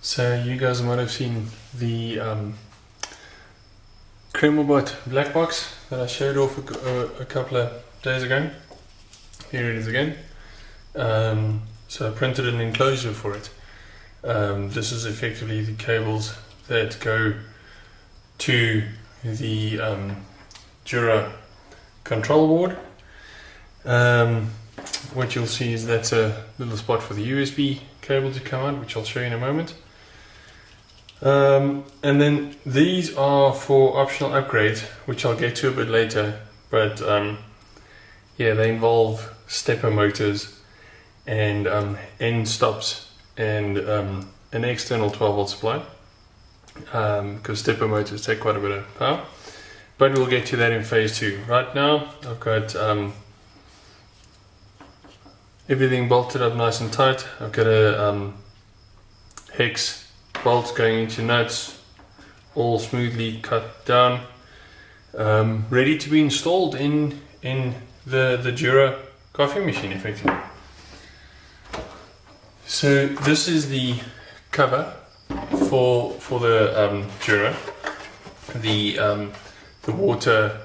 So you guys might have seen the CremaBot black box that I showed off a couple of days ago. Here it is again. So I printed an enclosure for it. This is effectively the cables that go to the Jura control board. What you'll see is that's a little spot for the USB cable to come out, which I'll show you in a moment. And then these are for optional upgrades, which I'll get to a bit later, but yeah, they involve stepper motors and end stops and an external 12 volt supply, because stepper motors take quite a bit of power, but we'll get to that in phase 2. Right now I've got everything bolted up nice and tight. I've got a hex bolts going into nuts, all smoothly cut down, ready to be installed in the Jura coffee machine effectively. So this is the cover for the Jura. The water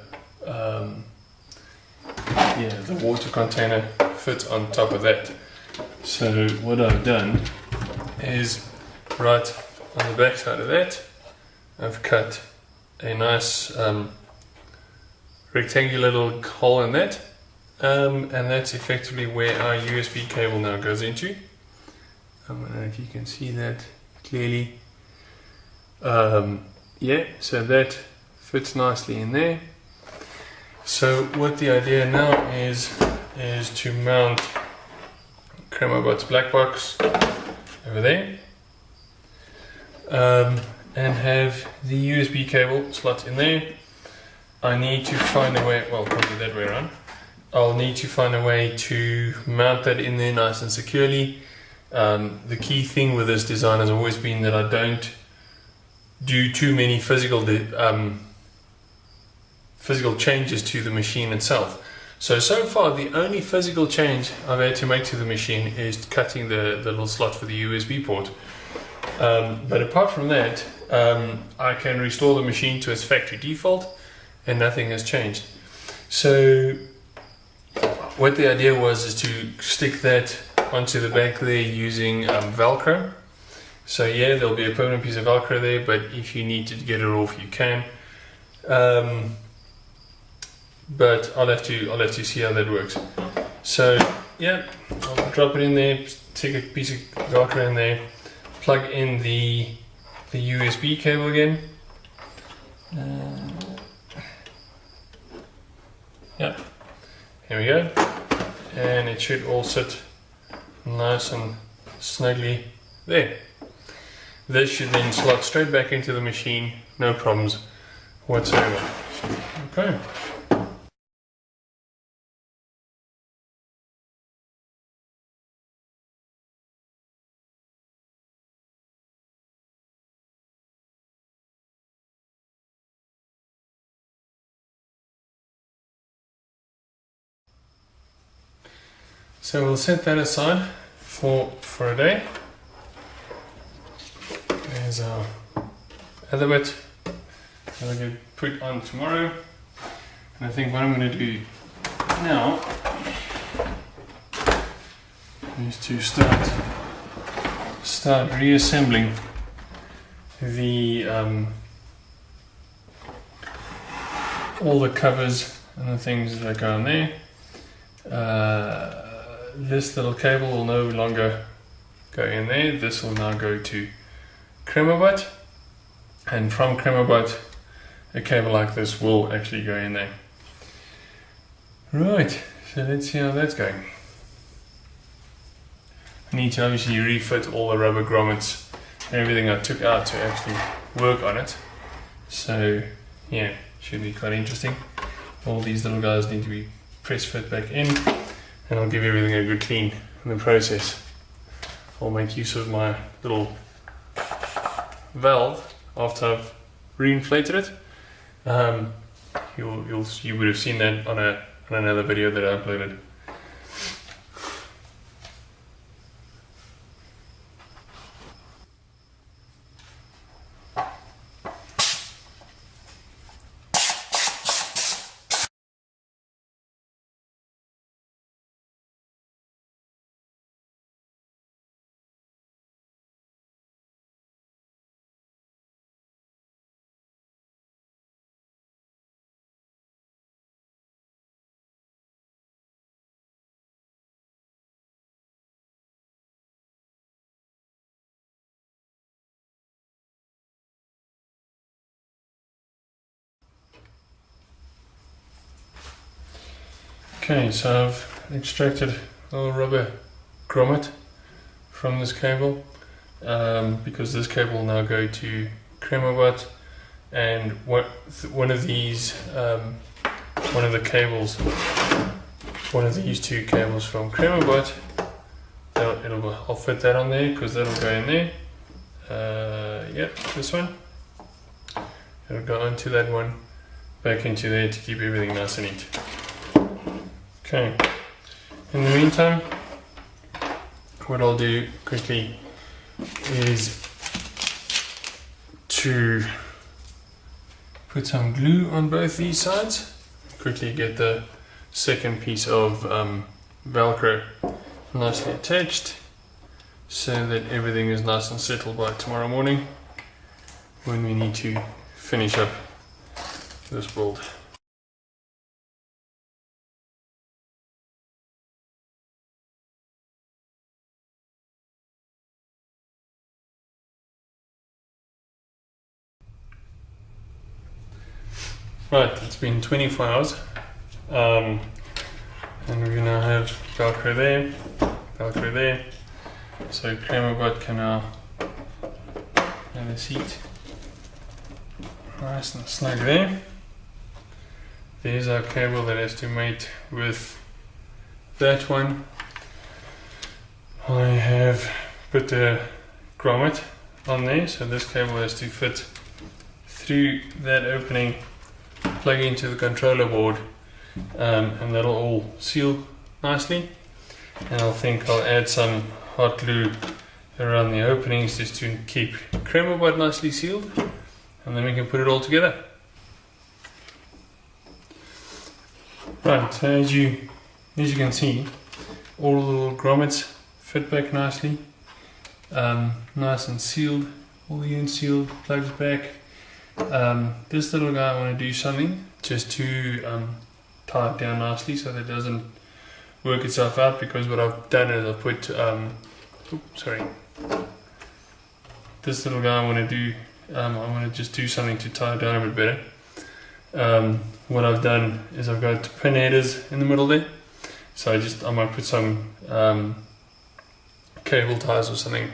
the water container fits on top of that. So what I've done is, right on the back side of that, I've cut a nice rectangular little hole in that, and that's effectively where our USB cable now goes into. I don't know if you can see that clearly. Yeah, so that fits nicely in there. So what the idea now is to mount CremaBot's black box over there, and have the USB cable slot in there. I need to find a way, well, probably that way around. I'll need to find a way to mount that in there nice and securely. The key thing with this design has always been that I don't do too many physical changes to the machine itself. So far the only physical change I've had to make to the machine is cutting the little slot for the USB port. But apart from that, I can restore the machine to its factory default and nothing has changed. So what the idea was is to stick that onto the back there using Velcro. So yeah, there'll be a permanent piece of Velcro there, but if you need to get it off, you can. But I'll have to see how that works. So yeah, I'll drop it in there, stick a piece of Velcro in there, plug in the USB cable again. Yeah, here we go, and it should all sit nice and snugly there. This should then slot straight back into the machine, no problems whatsoever. Okay. So we'll set that aside for a day. There's our other bit that I'll get put on tomorrow. And I think what I'm going to do now is to start reassembling the all the covers and the things that go on there. This little cable will no longer go in there. This will now go to CremaBot, and from CremaBot a cable like this will actually go in there. Right, so let's see how that's going. I need to obviously refit all the rubber grommets and everything I took out to actually work on it. So yeah, should be quite interesting. All these little guys need to be press fit back in, and I'll give everything a good clean in the process. I'll make use of my little valve after I've re-inflated it. You would have seen that on another video that I uploaded. Okay, so I've extracted a little rubber grommet from this cable because this cable will now go to CremaBot, and one of these two cables from CremaBot, I'll fit that on there because that'll go in there. Yep, this one. It'll go onto that one, back into there to keep everything nice and neat. Okay, in the meantime, what I'll do quickly is to put some glue on both these sides. Quickly get the second piece of Velcro nicely attached so that everything is nice and settled by tomorrow morning when we need to finish up this build. Right, it's been 24 hours and we now have Velcro there, so CremaBot can now have a seat nice and snug there. There's our cable that has to mate with that one. I have put the grommet on there, so this cable has to fit through that opening, plug into the controller board, and that'll all seal nicely. And I'll add some hot glue around the openings just to keep CremaBot nicely sealed, and then we can put it all together. Right, so as you can see, all the little grommets fit back nicely, nice and sealed, all the ends sealed, plugs back. This little guy, I want to do something just to tie it down nicely so that it doesn't work itself out, because what I've done is I've put this little guy I want to just do something to tie it down a bit better. What I've done is I've got pin headers in the middle there, so I might put some cable ties or something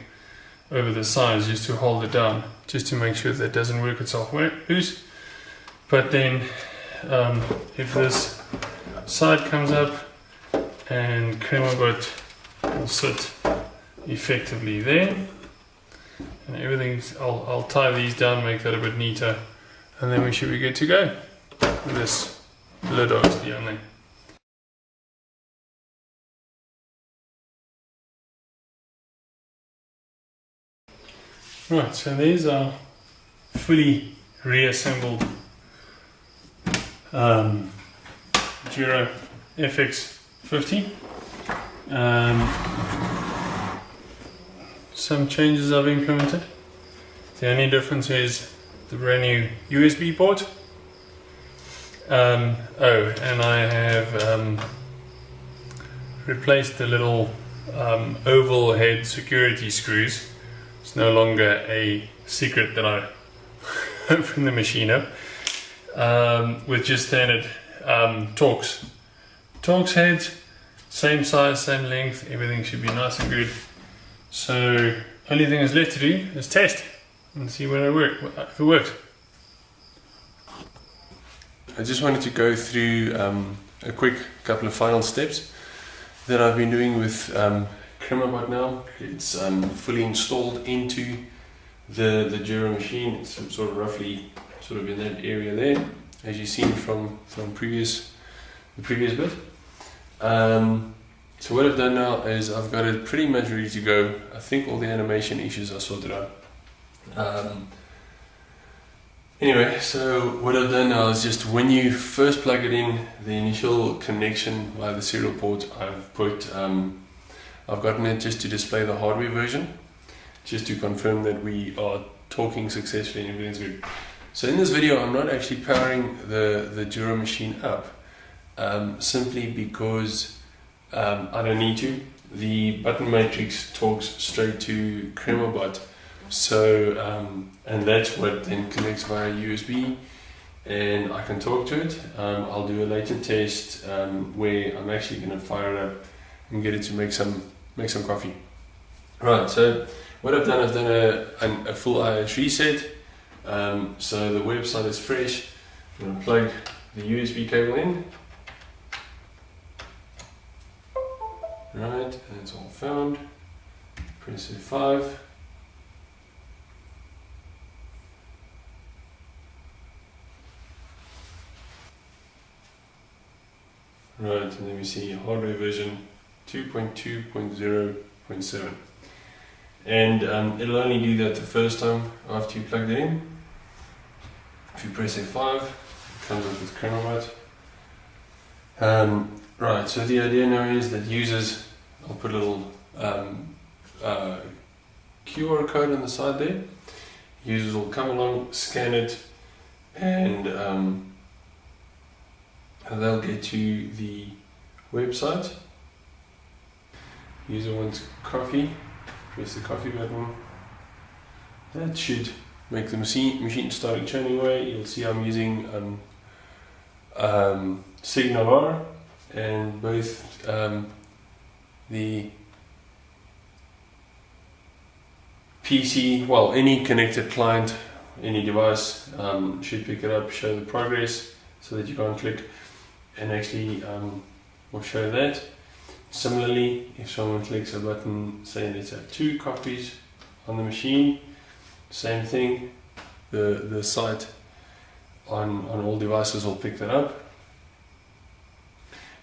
over the sides just to hold it down, just to make sure that it doesn't work itself loose. But then if this side comes up, and CremaBot will sit effectively there, and everything's, I'll tie these down, make that a bit neater, and then we should be good to go with this lid obviously on there. Right, so these are fully reassembled Jura FX50. Some changes I've implemented. The only difference is the brand new USB port. And I have replaced the little oval head security screws. It's no longer a secret that I open the machine up, with just standard Torx heads, same size, same length, everything should be nice and good. So only thing is left to do is test and see if it works. I just wanted to go through a quick couple of final steps that I've been doing with CremaBot now. It's fully installed into the Jura machine. It's sort of roughly in that area there, as you've seen from the previous bit. So what I've done now is I've got it pretty much ready to go. I think all the animation issues are sorted out. Anyway, so what I've done now is just when you first plug it in, the initial connection via the serial port, I've gotten it just to display the hardware version, just to confirm that we are talking successfully and everything's good. So in this video I'm not actually powering the Jura machine up, simply because I don't need to. The button matrix talks straight to CremaBot, so and that's what then connects via USB and I can talk to it. I'll do a later test where I'm actually going to fire it up and get it to make some coffee. Right, so what I've done a full iOS reset. So the website is fresh. I'm going to plug the USB cable in. Right, and it's all found. Press F5. Right, and then we see hardware version 2.2.0.7. And it'll only do that the first time after you plug it in. If you press F5, it comes up with CremaBot. Right, so the idea now is that users, I'll put a little QR code on the side there. Users will come along, scan it, and they'll get to the website. User wants coffee, press the coffee button. That should make the machine start churning away. You'll see I'm using Signal R, and both the PC, well, any connected client, any device should pick it up, show the progress so that you can't click, and actually will show that. Similarly, if someone clicks a button saying let's have 2 copies on the machine, same thing, the site on all devices will pick that up.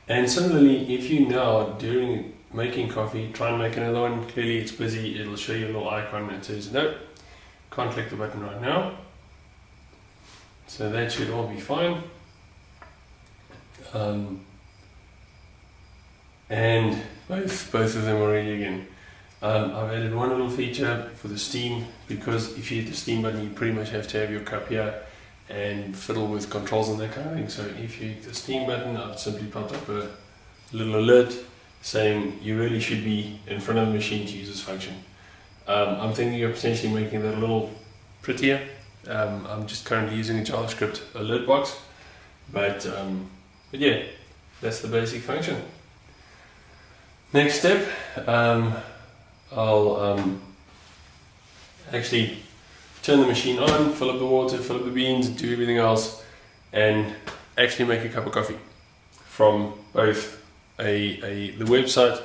And similarly, if you now, during making coffee, try and make another one, clearly it's busy, it'll show you a little icon that says no, can't click the button right now. So that should all be fine. And both of them are ready again. I've added one little feature for the steam, because if you hit the steam button, you pretty much have to have your cup here and fiddle with controls and that kind of thing. So if you hit the steam button, I've simply popped up a little alert saying you really should be in front of the machine to use this function. I'm thinking of potentially making that a little prettier. I'm just currently using a JavaScript alert box, but yeah, that's the basic function. Next step, I'll actually turn the machine on, fill up the water, fill up the beans, do everything else, and actually make a cup of coffee from both the website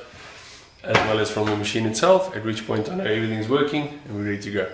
as well as from the machine itself, at which point I know everything's working and we're ready to go.